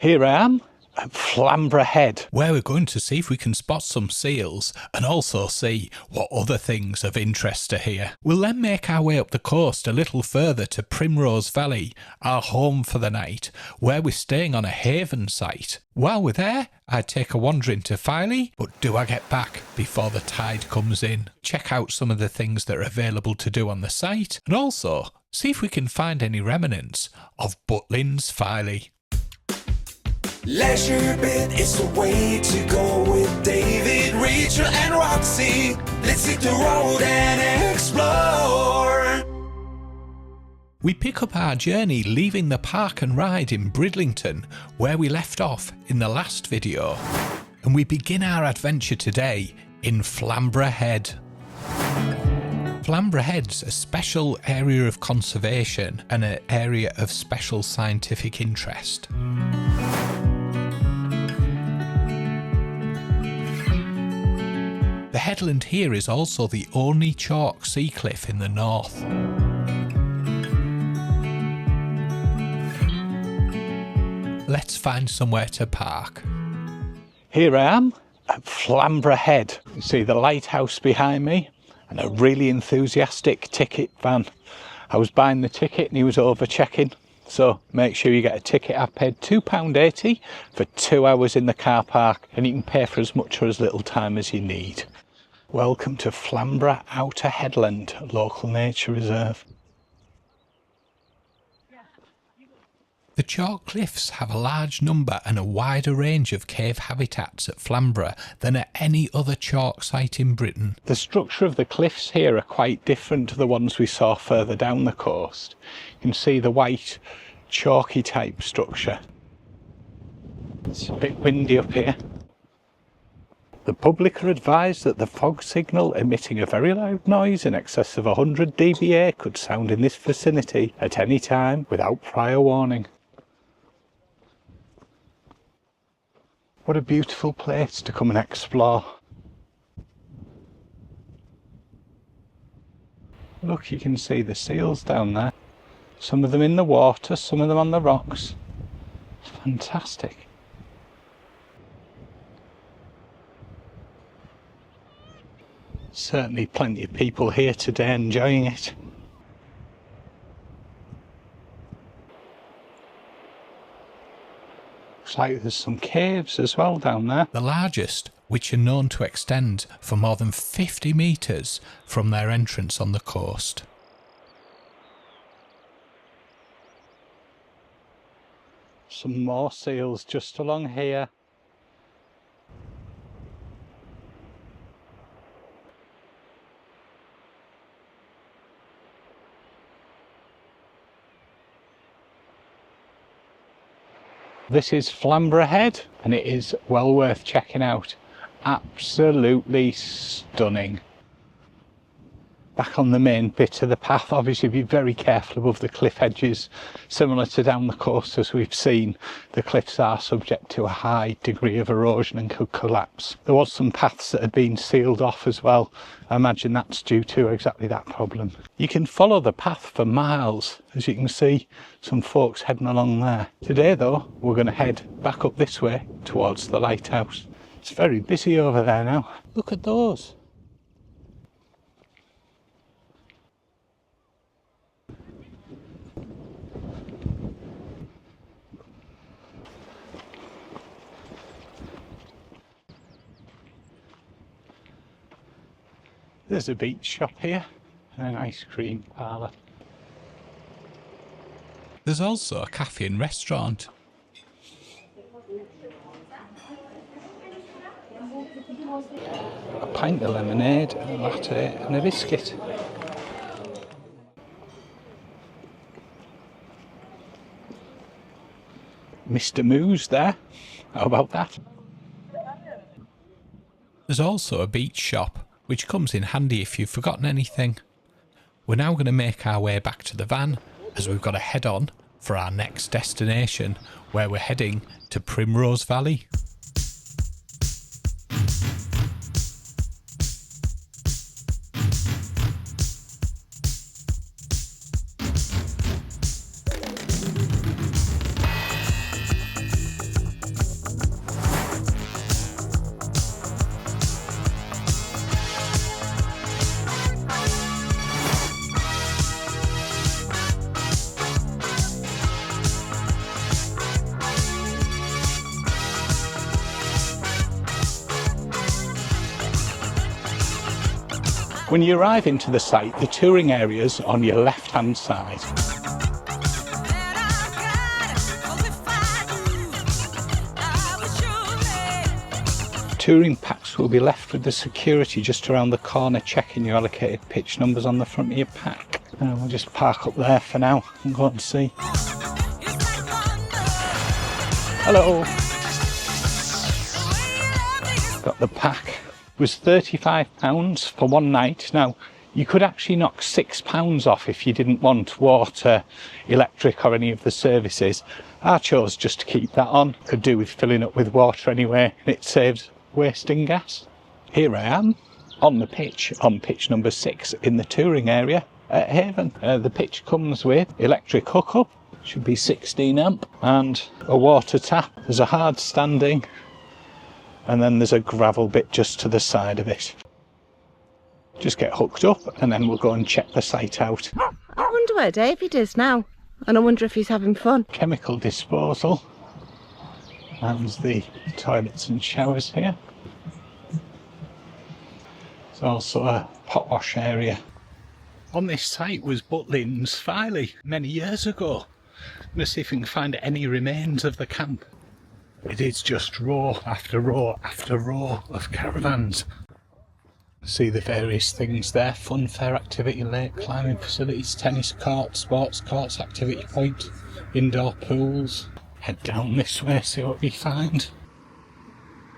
Here I am at Flamborough Head, where we're going to see if we can spot some seals and also see what other things of interest are here. We'll then make our way up the coast a little further to Primrose Valley, our home for the night, where we're staying on a haven site. While we're there, I'd take a wander into Filey, but do I get back before the tide comes in? Check out some of the things that are available to do on the site, and also see if we can find any remnants of Butlins Filey. LeisureBit is the way to go with David, Rachel and Roxy. Let's hit the road and explore. We pick up our journey leaving the park and ride in Bridlington, where we left off in the last video. And we begin our adventure today in Flamborough Head. Flamborough Head's a special area of conservation and an area of special scientific interest. The headland here is also the only chalk sea cliff in the north. Let's find somewhere to park. Here I am at Flamborough Head. You see the lighthouse behind me and a really enthusiastic ticket van. I was buying the ticket and he was over checking. So make sure you get a ticket. I paid £2.80 for 2 hours in the car park, and you can pay for as much or as little time as you need. Welcome to Flamborough Outer Headland Local Nature Reserve. The chalk cliffs have a large number and a wider range of cave habitats at Flamborough than at any other chalk site in Britain. The structure of the cliffs here are quite different to the ones we saw further down the coast. You can see the white chalky type structure. It's a bit windy up here. The public are advised that the fog signal emitting a very loud noise in excess of 100 dBA could sound in this vicinity at any time without prior warning. What a beautiful place to come and explore. Look, you can see the seals down there. Some of them in the water, some of them on the rocks. Fantastic. Certainly plenty of people here today enjoying it. Looks like there's some caves as well down there. The largest, which are known to extend for more than 50 metres from their entrance on the coast. Some more seals just along here. This is Flamborough Head and it is well worth checking out. Absolutely stunning. Back on the main bit of the path, obviously be very careful above the cliff edges. Similar to down the coast as we've seen, the cliffs are subject to a high degree of erosion and could collapse. There was some paths that had been sealed off as well. I imagine that's due to exactly that problem. You can follow the path for miles. As you can see, some folks heading along there. Today though, we're going to head back up this way towards the lighthouse. It's very busy over there now. Look at those. There's a beach shop here and an ice cream parlour. There's also a cafe and restaurant. A pint of lemonade, a latte and a biscuit. Mr. Moo's there. How about that? There's also a beach shop, which comes in handy if you've forgotten anything. We're now going to make our way back to the van, as we've got to head on for our next destination, where we're heading to Primrose Valley. When you arrive into the site, the touring area's on your left-hand side. Touring packs will be left with the security just around the corner, checking your allocated pitch numbers on the front of your pack. And we'll just park up there for now and go and see. Hello! Got the pack. It was £35 for one night. Now, you could actually knock £6 off if you didn't want water, electric or any of the services. I chose just to keep that on. Could do with filling up with water anyway, and it saves wasting gas. Here I am on the pitch, on pitch number 6 in the touring area at Haven. The pitch comes with electric hookup, should be 16 amp, and a water tap. There's a hard standing, and then there's a gravel bit just to the side of it. Just get hooked up and then we'll go and check the site out. I wonder where David is now, and I wonder if he's having fun. Chemical disposal, and the toilets and showers here. There's also a pot wash area. On this site was Butlins Filey many years ago. Let's see if we can find any remains of the camp. It is just row after row after row of caravans. See the various things there: fun fair, activity lake, climbing facilities, tennis courts, sports courts, activity point, indoor pools. Head down this way, see what we find.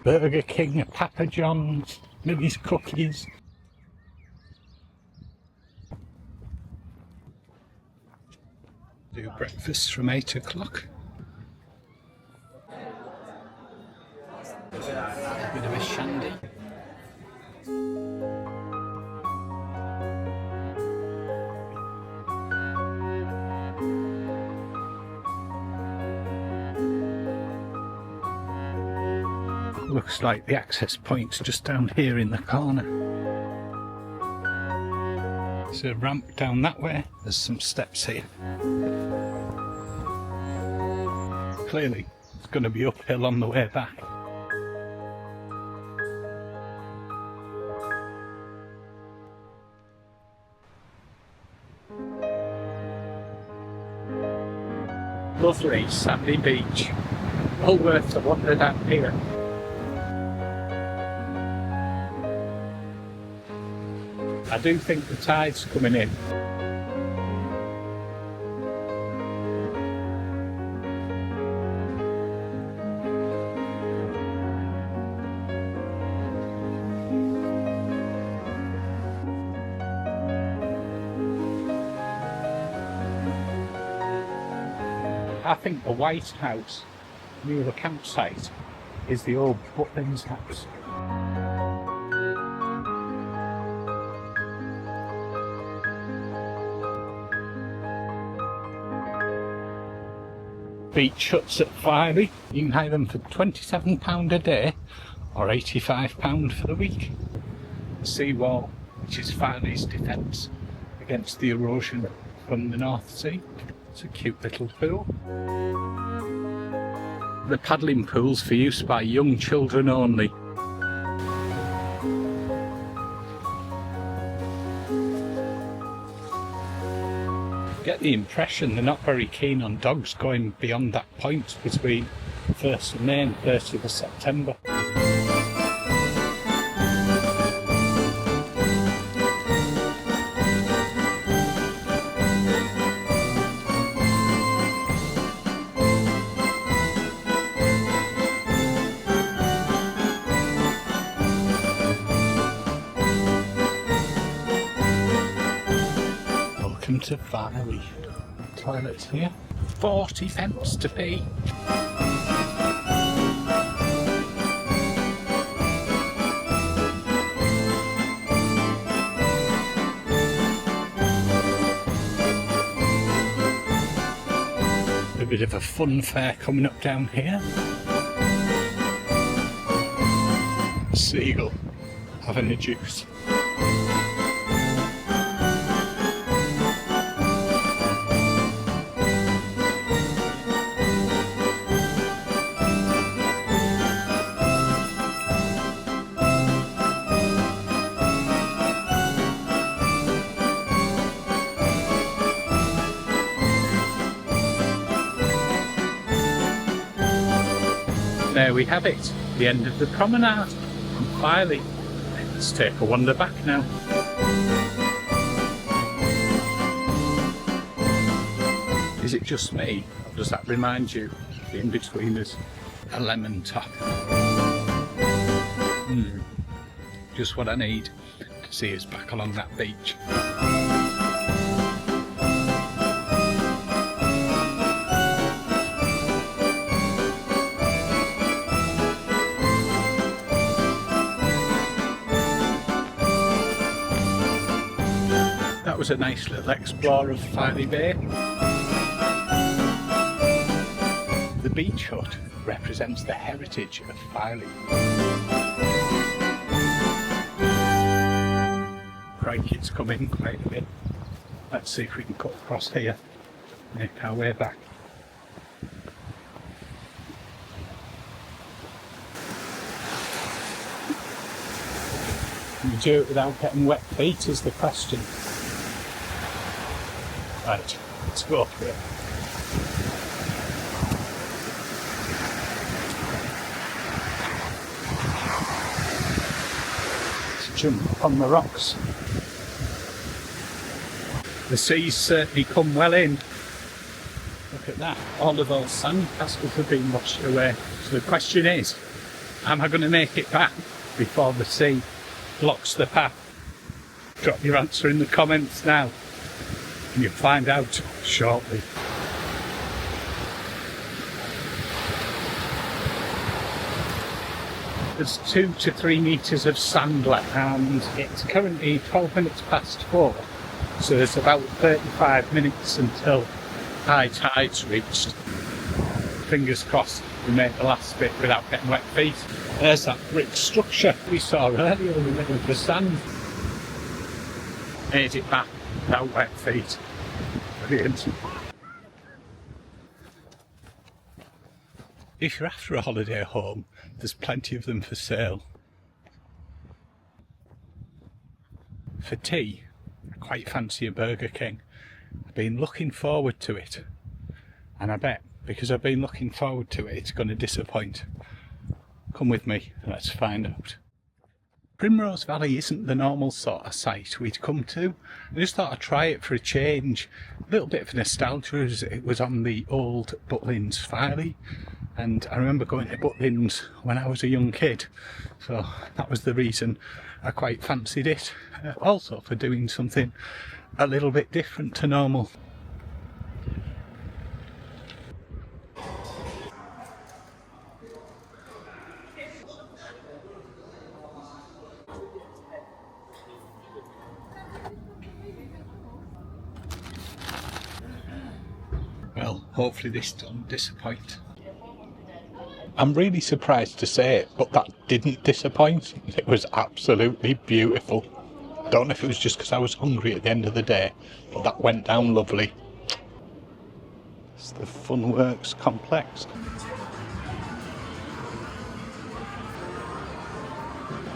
Burger King, Papa John's, Millie's Cookies. Do breakfast from 8 o'clock. Bit of a shandy. Looks like the access point's just down here in the corner. There's a ramp down that way. There's some steps here. Clearly, it's going to be uphill on the way back. Lovely sandy beach. Well worth the wander down here. I do think the tide's coming in. I think the White House near the campsite is the old Butlins house. Beach huts at Filey. You can hire them for £27 a day or £85 for the week. The seawall, which is Filey's defence against the erosion from the North Sea. It's a cute little pool. The paddling pool's for use by young children only. Get the impression they're not very keen on dogs going beyond that point between 1st of May and 30th of September. To Filey. Toilets here. 40 pence to pee. A bit of a fun fair coming up down here. A seagull having a juice. There we have it, the end of the promenade from Filey. Let's take a wander back now. Is it just me, or does that remind you, the in-betweeners, a lemon top? Just what I need to see us back along that beach. That was a nice little explore of Filey Bay. The beach hut represents the heritage of Filey. Crikey, it's come in quite a bit. Let's see if we can cut across here, make our way back. Can you do it without getting wet feet is the question. Right, let's go for it. Let's jump on the rocks. The sea's certainly come well in. Look at that, all of those sand castles have been washed away. So the question is, am I going to make it back before the sea blocks the path? Drop your answer in the comments now, and you'll find out shortly. There's 2 to 3 metres of sand left, and it's currently 12 minutes past 4, so there's about 35 minutes until high tide's reached. Fingers crossed we make the last bit without getting wet feet. There's that brick structure we saw earlier in the middle of the sand. Made it back without wet feet. Brilliant. If you're after a holiday home, there's plenty of them for sale. For tea, I quite fancy a Burger King. I've been looking forward to it, and I bet because I've been looking forward to it, it's going to disappoint. Come with me, let's find out. Primrose Valley isn't the normal sort of site we'd come to. I just thought I'd try it for a change. A little bit of nostalgia as it was on the old Butlins Filey, and I remember going to Butlins when I was a young kid, so that was the reason I quite fancied it. Also for doing something a little bit different to normal. Well, hopefully this doesn't disappoint. I'm really surprised to say it, but that didn't disappoint. It was absolutely beautiful. I don't know if it was just because I was hungry at the end of the day, but that went down lovely. It's the Funworks complex.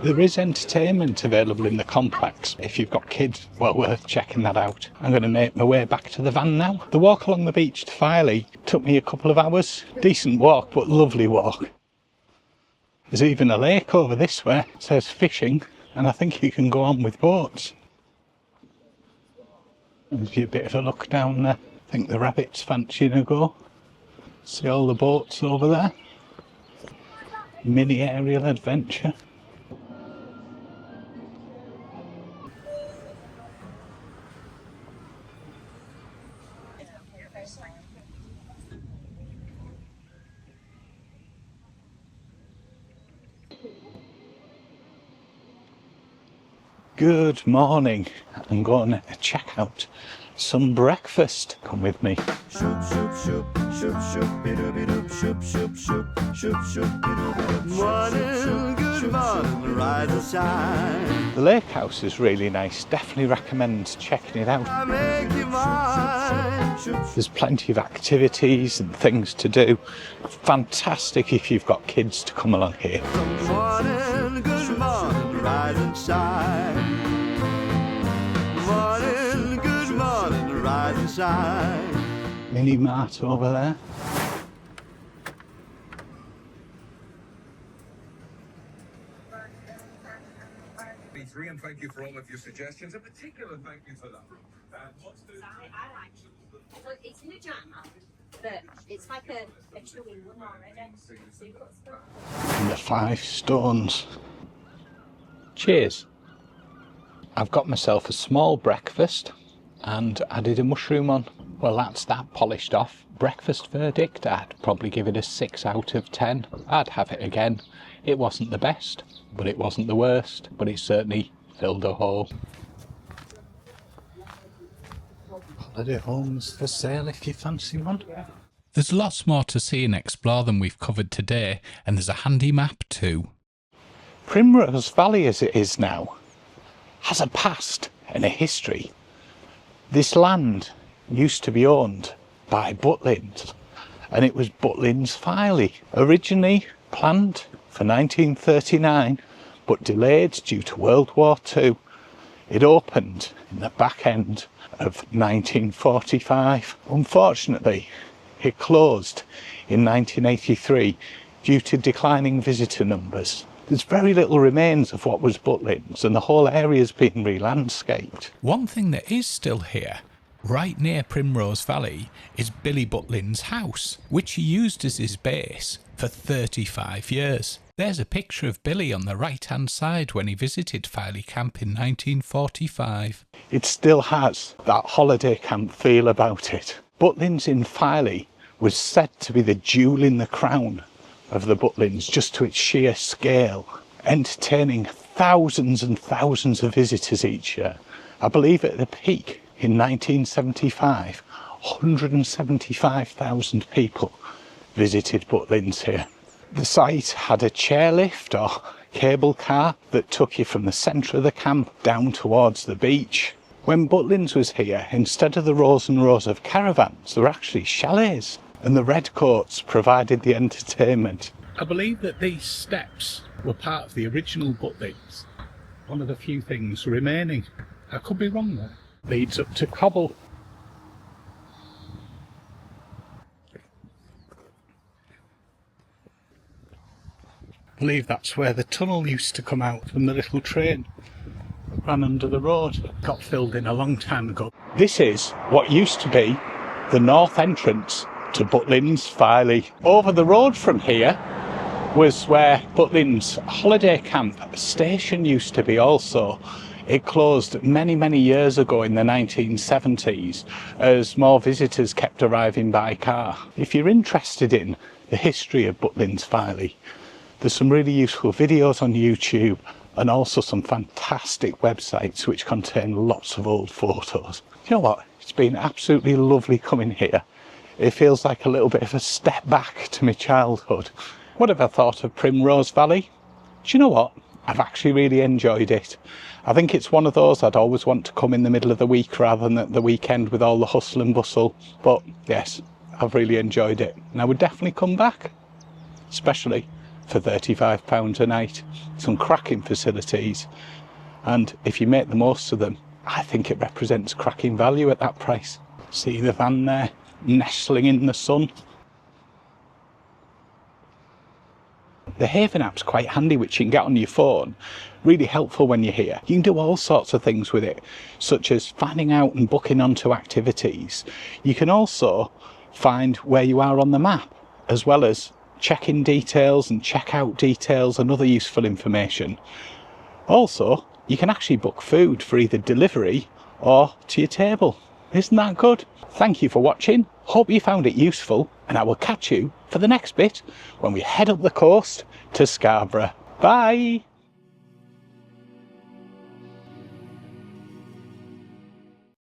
There is entertainment available in the complex. If you've got kids, well worth checking that out. I'm going to make my way back to the van now. The walk along the beach to Filey took me a couple of hours. Decent walk, but lovely walk. There's even a lake over this way. It says fishing, and I think you can go on with boats. Gives you a bit of a look down there. I think the rabbits fancying a go. See all the boats over there. Mini aerial adventure. Good morning. I'm going to check out some breakfast. Come with me. Morning, good morning, rise and shine. The lake house is really nice. Definitely recommend checking it out. I make you mine. There's plenty of activities and things to do. Fantastic if you've got kids to come along here. Morning, good morning, rise and shine. Morning, good morning, rise and shine. Mini mart over there. 2023, and thank you for all of your suggestions. A particular thank you for that. I like it. So it's in a jar, but it's like a two-in-one already. So you've got stuff. And the 5 stones. Cheers. I've got myself a small breakfast and added a mushroom on. Well, that's that polished off. Breakfast verdict, I'd probably give it a 6 out of 10. I'd have it again. It wasn't the best, but it wasn't the worst, but it certainly filled a hole. Holiday homes for sale if you fancy one. There's lots more to see and explore than we've covered today, and there's a handy map too. Primrose Valley as it is now has a past and a history. This land used to be owned by Butlins, and it was Butlins Filey, originally planned for 1939 but delayed due to World War II. It opened in the back end of 1945. Unfortunately, it closed in 1983 due to declining visitor numbers. There's very little remains of what was Butlins, and the whole area's been re-landscaped. One thing that is still here, right near Primrose Valley, is Billy Butlin's house, which he used as his base for 35 years. There's a picture of Billy on the right-hand side when he visited Filey Camp in 1945. It still has that holiday camp feel about it. Butlins in Filey was said to be the jewel in the crown of the Butlins, just to its sheer scale, entertaining thousands and thousands of visitors each year. I believe at the peak in 1975, 175,000 people visited Butlins here. The site had a chairlift or cable car that took you from the centre of the camp down towards the beach. When Butlins was here, instead of the rows and rows of caravans, there were actually chalets, and the redcoats provided the entertainment. I believe that these steps were part of the original Butlins. One of the few things remaining. I could be wrong there. Leads up to cobble. I believe that's where the tunnel used to come out from the little train that ran under the road. Got filled in a long time ago. This is what used to be the north entrance to Butlins Filey. Over the road from here was where Butlins holiday camp station used to be also. It closed many years ago in the 1970s as more visitors kept arriving by car. If you're interested in the history of Butlins Filey, there's some really useful videos on YouTube and also some fantastic websites which contain lots of old photos. You know what? It's been absolutely lovely coming here. It feels like a little bit of a step back to my childhood. What have I thought of Primrose Valley? Do you know what? I've actually really enjoyed it. I think it's one of those I'd always want to come in the middle of the week rather than at the weekend with all the hustle and bustle. But yes, I've really enjoyed it. And I would definitely come back, especially for £35 a night. Some cracking facilities. And if you make the most of them, I think it represents cracking value at that price. See the van there, nestling in the sun. The Haven app's quite handy, which you can get on your phone. Really helpful when you're here. You can do all sorts of things with it, such as finding out and booking onto activities. You can also find where you are on the map, as well as check-in details and check-out details and other useful information. Also, you can actually book food for either delivery or to your table. Isn't that good? Thank you for watching. Hope you found it useful, and I will catch you for the next bit when we head up the coast to Scarborough. Bye!